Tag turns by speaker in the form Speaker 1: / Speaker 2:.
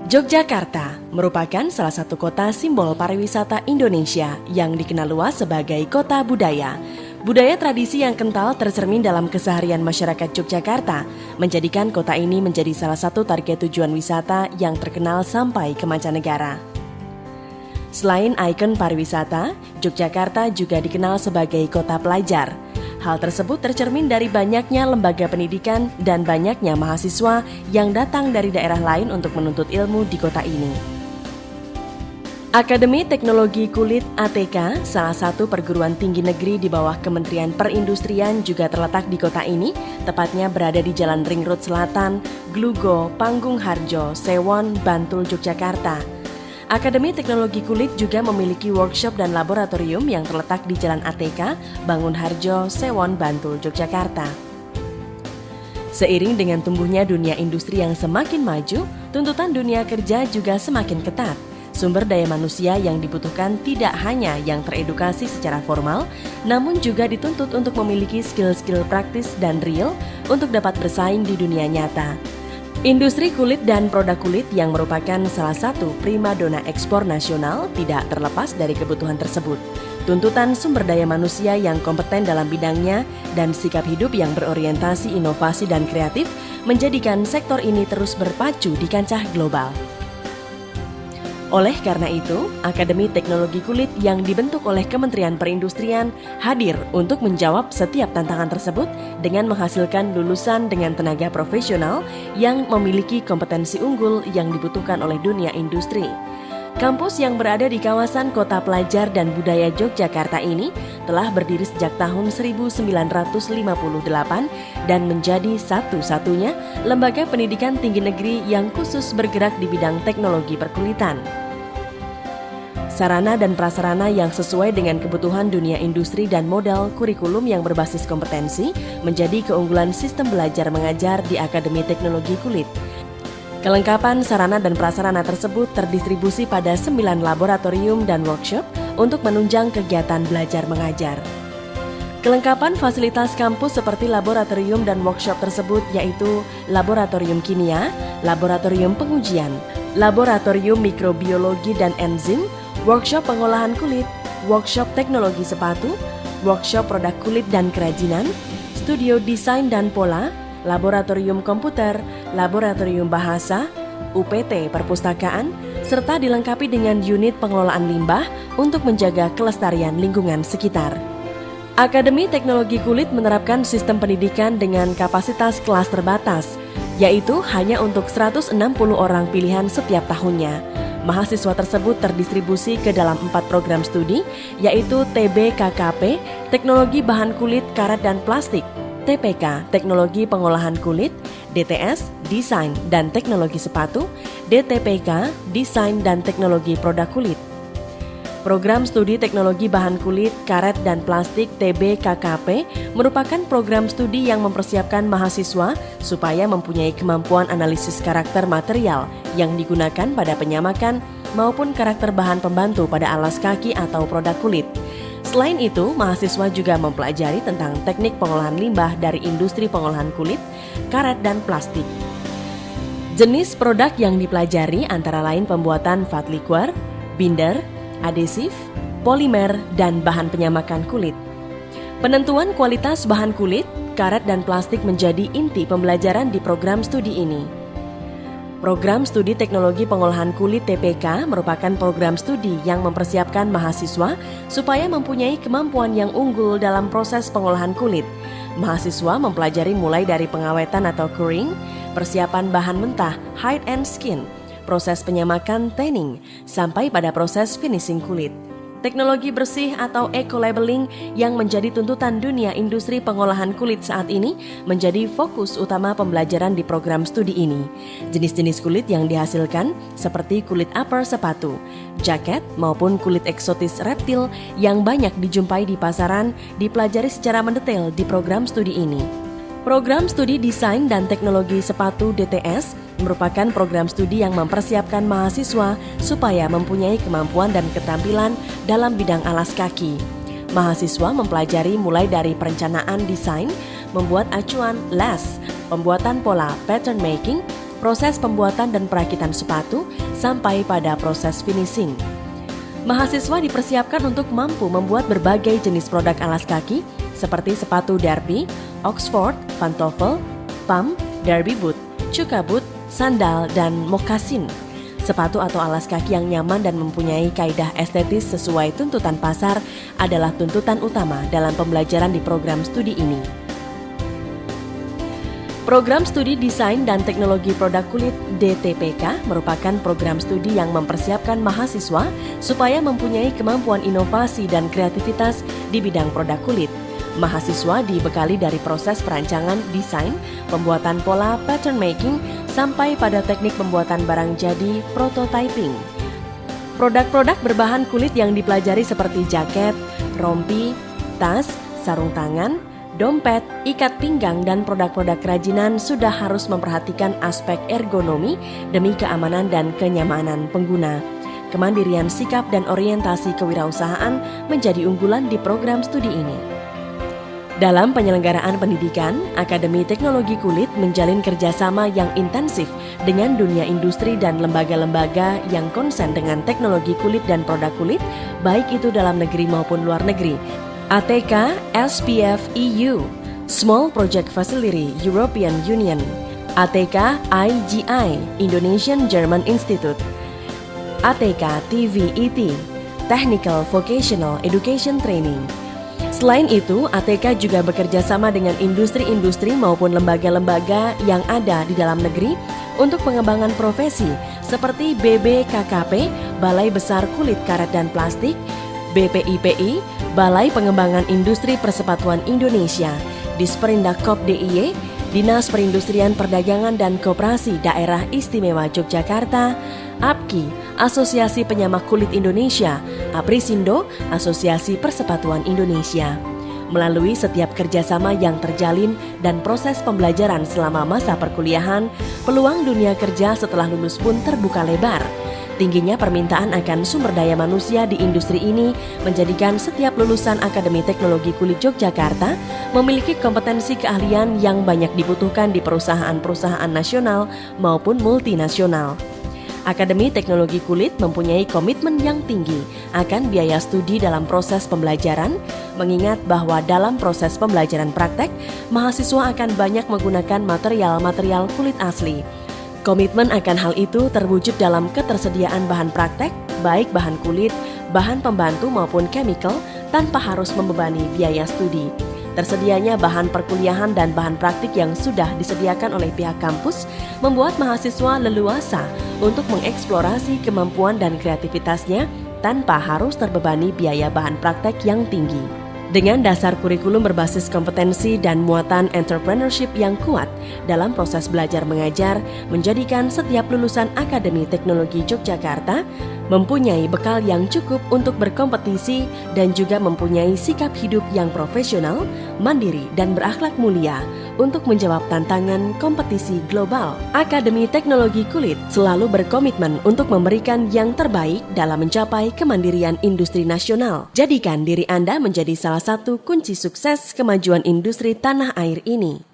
Speaker 1: Yogyakarta merupakan salah satu kota simbol pariwisata Indonesia yang dikenal luas sebagai kota budaya. Budaya tradisi yang kental tercermin dalam keseharian masyarakat Yogyakarta, menjadikan kota ini menjadi salah satu target tujuan wisata yang terkenal sampai ke mancanegara. Selain ikon pariwisata, Yogyakarta juga dikenal sebagai kota pelajar. Hal tersebut tercermin dari banyaknya lembaga pendidikan dan banyaknya mahasiswa yang datang dari daerah lain untuk menuntut ilmu di kota ini. Akademi Teknologi Kulit ATK, salah satu perguruan tinggi negeri di bawah Kementerian Perindustrian juga terletak di kota ini, tepatnya berada di Jalan Ring Road Selatan, Glugo, Panggung Harjo, Sewon, Bantul, Yogyakarta. Akademi Teknologi Kulit juga memiliki workshop dan laboratorium yang terletak di Jalan ATK, Bangun Harjo, Sewon, Bantul, Yogyakarta. Seiring dengan tumbuhnya dunia industri yang semakin maju, tuntutan dunia kerja juga semakin ketat. Sumber daya manusia yang dibutuhkan tidak hanya yang teredukasi secara formal, namun juga dituntut untuk memiliki skill-skill praktis dan real untuk dapat bersaing di dunia nyata. Industri kulit dan produk kulit yang merupakan salah satu primadona ekspor nasional tidak terlepas dari kebutuhan tersebut. Tuntutan sumber daya manusia yang kompeten dalam bidangnya dan sikap hidup yang berorientasi inovasi dan kreatif menjadikan sektor ini terus berpacu di kancah global. Oleh karena itu, Akademi Teknologi Kulit yang dibentuk oleh Kementerian Perindustrian hadir untuk menjawab setiap tantangan tersebut dengan menghasilkan lulusan dengan tenaga profesional yang memiliki kompetensi unggul yang dibutuhkan oleh dunia industri. Kampus yang berada di kawasan Kota Pelajar dan Budaya Yogyakarta ini telah berdiri sejak tahun 1958 dan menjadi satu-satunya lembaga pendidikan tinggi negeri yang khusus bergerak di bidang teknologi perkulitan. Sarana dan prasarana yang sesuai dengan kebutuhan dunia industri dan modal kurikulum yang berbasis kompetensi menjadi keunggulan sistem belajar mengajar di Akademi Teknologi Kulit. Kelengkapan sarana dan prasarana tersebut terdistribusi pada 9 laboratorium dan workshop untuk menunjang kegiatan belajar mengajar. Kelengkapan fasilitas kampus seperti laboratorium dan workshop tersebut yaitu laboratorium kimia, laboratorium pengujian, laboratorium mikrobiologi dan enzim, workshop pengolahan kulit, workshop teknologi sepatu, workshop produk kulit dan kerajinan, studio desain dan pola, laboratorium komputer, laboratorium bahasa, UPT perpustakaan, serta dilengkapi dengan unit pengelolaan limbah untuk menjaga kelestarian lingkungan sekitar. Akademi Teknologi Kulit menerapkan sistem pendidikan dengan kapasitas kelas terbatas, yaitu hanya untuk 160 orang pilihan setiap tahunnya. Mahasiswa tersebut terdistribusi ke dalam 4 program studi, yaitu TBKKP, Teknologi Bahan Kulit, Karet dan Plastik, TPK, Teknologi Pengolahan Kulit, DTS, Desain dan Teknologi Sepatu, DTPK, Desain dan Teknologi Produk Kulit. Program Studi Teknologi Bahan Kulit, Karet dan Plastik TBKKP merupakan program studi yang mempersiapkan mahasiswa supaya mempunyai kemampuan analisis karakter material yang digunakan pada penyamakan maupun karakter bahan pembantu pada alas kaki atau produk kulit. Selain itu, mahasiswa juga mempelajari tentang teknik pengolahan limbah dari industri pengolahan kulit, karet dan plastik. Jenis produk yang dipelajari antara lain pembuatan vat liquor, binder, adesif, polimer, dan bahan penyamakan kulit. Penentuan kualitas bahan kulit, karet, dan plastik menjadi inti pembelajaran di program studi ini. Program Studi Teknologi Pengolahan Kulit TPK merupakan program studi yang mempersiapkan mahasiswa supaya mempunyai kemampuan yang unggul dalam proses pengolahan kulit. Mahasiswa mempelajari mulai dari pengawetan atau curing, persiapan bahan mentah, hide and skin, proses penyamakan tanning, sampai pada proses finishing kulit. Teknologi bersih atau eco-labeling yang menjadi tuntutan dunia industri pengolahan kulit saat ini menjadi fokus utama pembelajaran di program studi ini. Jenis-jenis kulit yang dihasilkan seperti kulit upper sepatu, jaket maupun kulit eksotis reptil yang banyak dijumpai di pasaran dipelajari secara mendetail di program studi ini. Program Studi Desain dan Teknologi Sepatu DTS merupakan program studi yang mempersiapkan mahasiswa supaya mempunyai kemampuan dan keterampilan dalam bidang alas kaki. mahasiswa mempelajari mulai dari perencanaan desain, membuat acuan les, pembuatan pola pattern making, proses pembuatan dan perakitan sepatu, sampai pada proses finishing. Mahasiswa dipersiapkan untuk mampu membuat berbagai jenis produk alas kaki seperti sepatu derby, Oxford, pantofel, pump, derby boot, Chukka boot, sandal, dan moccasin. Sepatu atau alas kaki yang nyaman dan mempunyai kaidah estetis sesuai tuntutan pasar adalah tuntutan utama dalam pembelajaran di program studi ini. Program Studi Desain dan Teknologi Produk Kulit (DTPK) merupakan program studi yang mempersiapkan mahasiswa supaya mempunyai kemampuan inovasi dan kreativitas di bidang produk kulit. Mahasiswa dibekali dari proses perancangan desain, pembuatan pola pattern making, sampai pada teknik pembuatan barang jadi prototyping. Produk-produk berbahan kulit yang dipelajari seperti jaket, rompi, tas, sarung tangan, dompet, ikat pinggang, dan produk-produk kerajinan sudah harus memperhatikan aspek ergonomi demi keamanan dan kenyamanan pengguna. Kemandirian sikap dan orientasi kewirausahaan menjadi unggulan di program studi ini. Dalam penyelenggaraan pendidikan, Akademi Teknologi Kulit menjalin kerjasama yang intensif dengan dunia industri dan lembaga-lembaga yang konsen dengan teknologi kulit dan produk kulit, baik itu dalam negeri maupun luar negeri. ATK SPF EU, Small Project Facility European Union, ATK IGI, Indonesian German Institute, ATK TVET, Technical Vocational Education Training. Selain itu, ATK juga bekerja sama dengan industri-industri maupun lembaga-lembaga yang ada di dalam negeri untuk pengembangan profesi seperti BBKKP, Balai Besar Kulit Karet dan Plastik, BPIPI, Balai Pengembangan Industri Persepatuan Indonesia, Disperindakkop DIY, Dinas Perindustrian Perdagangan dan Koperasi Daerah Istimewa Yogyakarta, APKI, Asosiasi Penyamak Kulit Indonesia, Aprisindo, Asosiasi Persepatuan Indonesia. Melalui setiap kerjasama yang terjalin dan proses pembelajaran selama masa perkuliahan, peluang dunia kerja setelah lulus pun terbuka lebar. Tingginya permintaan akan sumber daya manusia di industri ini menjadikan setiap lulusan Akademi Teknologi Kulit Yogyakarta memiliki kompetensi keahlian yang banyak dibutuhkan di perusahaan-perusahaan nasional maupun multinasional. Akademi Teknologi Kulit mempunyai komitmen yang tinggi akan biaya studi dalam proses pembelajaran, mengingat bahwa dalam proses pembelajaran praktek, mahasiswa akan banyak menggunakan material-material kulit asli. Komitmen akan hal itu terwujud dalam ketersediaan bahan praktek, baik bahan kulit, bahan pembantu maupun chemical, tanpa harus membebani biaya studi. Tersedianya bahan perkuliahan dan bahan praktik yang sudah disediakan oleh pihak kampus membuat mahasiswa leluasa untuk mengeksplorasi kemampuan dan kreativitasnya tanpa harus terbebani biaya bahan praktek yang tinggi. Dengan dasar kurikulum berbasis kompetensi dan muatan entrepreneurship yang kuat dalam proses belajar mengajar, menjadikan setiap lulusan Akademi Teknologi Yogyakarta mempunyai bekal yang cukup untuk berkompetisi dan juga mempunyai sikap hidup yang profesional, mandiri, dan berakhlak mulia untuk menjawab tantangan kompetisi global. Akademi Teknologi Kulit selalu berkomitmen untuk memberikan yang terbaik dalam mencapai kemandirian industri nasional. Jadikan diri Anda menjadi salah satu kunci sukses kemajuan industri tanah air ini.